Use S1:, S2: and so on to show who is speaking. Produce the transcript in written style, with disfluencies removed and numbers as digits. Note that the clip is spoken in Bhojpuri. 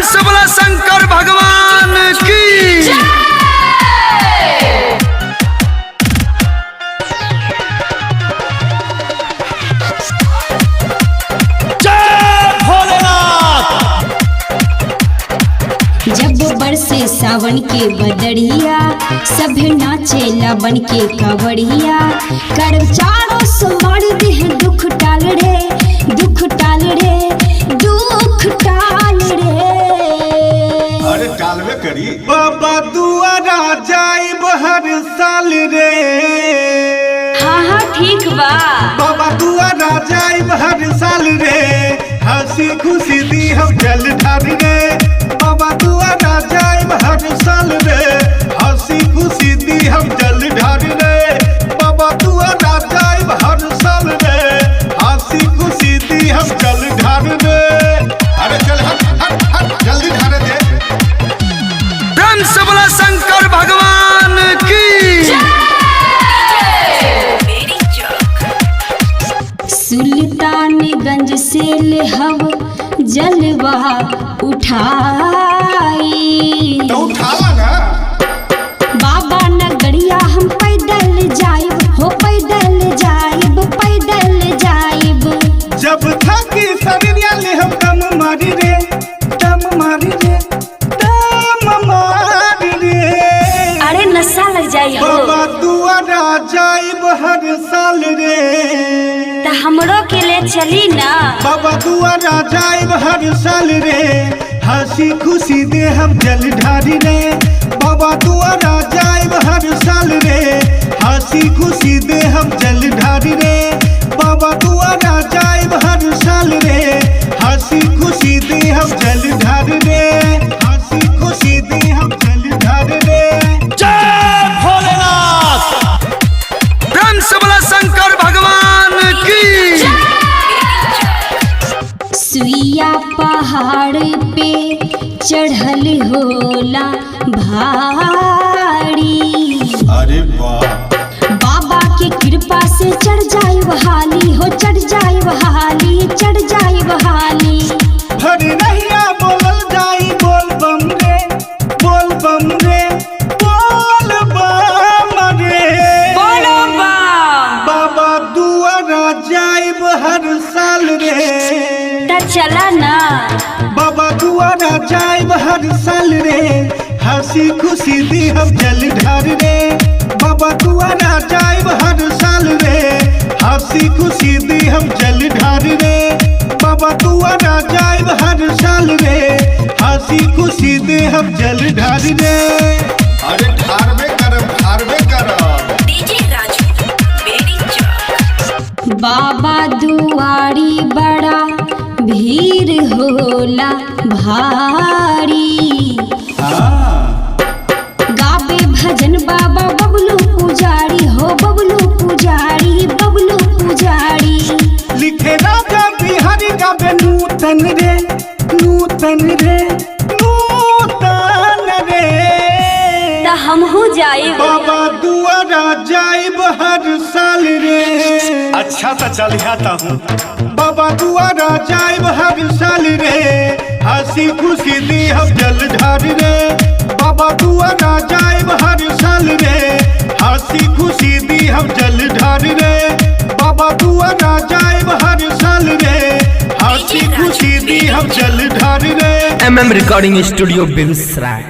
S1: से बोला शंकर भगवान की
S2: जय भोलेनाथ।
S3: जब बरसे सावन के बदरिया सभे नाचेला बन के कावड़िया कर चारों समार देह दुख टाल रे दुख टाल रे दुख टाल रे।
S4: अरे टालवे करी बाबा दुआरा जाइब हर साल रे।
S3: हाँ ठीक बा
S4: बाबा दुआरा जाइब हर साल रे। हंसी खुशी दी हम जल ढारी रे। बाबा दुआरा जाइब हर साल रे। हंसी खुशी दी हम जल ढारी रे। बाबा दुआरा जाइब हर साल रे। हंसी खुशी दी हम जल ढारी रे। अरे चल हट जल्दी ढारे दे।
S1: प्रेम से बोला शंकर भगवान की
S3: सुल्तानगंज से ले हव जलवा उठाई
S4: तो उठावा ना।
S3: बाबा नगरिया हम पैदल जाइब हो पैदल जाइब पैदल जाइब।
S4: जब थकी शरीरिया ले हम दम मारी रे दम मारी रे दम मारी रे।
S3: अरे नशा लग जाई हो
S4: बाबा दुआरा जाइब हर साल रे।
S3: त हमरो के ले चली ना।
S4: बाबा दुआरा जाइब हर साल रे। हंसी खुशी दे हम जल ढारी रे। बाबा दुआरा जाइब हर साल रे। हंसी खुशी दे हम जल ढारी रे। बाबा दुआरा जाइब हर साल रे। हंसी खुशी दे हम जल ढारी रे। हंसी खुशी दे हम जल ढारी रे।
S2: जय भोलेनाथ।
S1: प्रेम से बोला शंकर भगवान की
S3: सुइया पहाड़ पे चढ़ल होला भारी।
S4: अरे वाह
S3: बाबा की कृपा से चढ़ जाई बहाली हो चढ़ जाई बहाली चढ़ जाई बहाली।
S4: भर नहिया बोलल जाई बोल बम रे बोल बम रे बोल बम रे।
S3: बोलो बा
S4: बाबा दुआरा जाइब हर साल रे।
S3: त चला ना।
S4: बाबा दुआरा जाइब हर साल रे। हंसी खुशी दी हम जल ढार रे। बाबा दुआरा जाइब हर साल रे। हंसी खुशी दी हम जल ढार रे। बाबा दुआरा जाइब हर साल रे। हंसी खुशी दे हम जल ढार रे। अरे ढारबे करब
S3: डीजे राजू बेरी चौक। बाबा दुआरी बड़ा भीड़ होला भारी। गावे भजन बाबा बबलू पुजारी हो बबलू पुजारी बबलू पुजारी।
S4: लिखे राजा बिहारी गावे नूतन रे नूतन रे नूतन रे।
S3: त हमहू जाइब।
S4: बाबा दुआरा जाइब हर साल रे।
S2: अच्छा तो चल आता हूँ।
S4: बाबा दुआरा जाइब हर साल रे। हंसी खुशी दी हम जल ढार रे। बाबा दुआरा जाइब हर साल रे। हंसी खुशी दी हम जल ढार रे। बाबा दुआरा जाइब हर साल रे। हंसी खुशी दी हम जल ढार रे।
S5: MM recording studio Begusarai.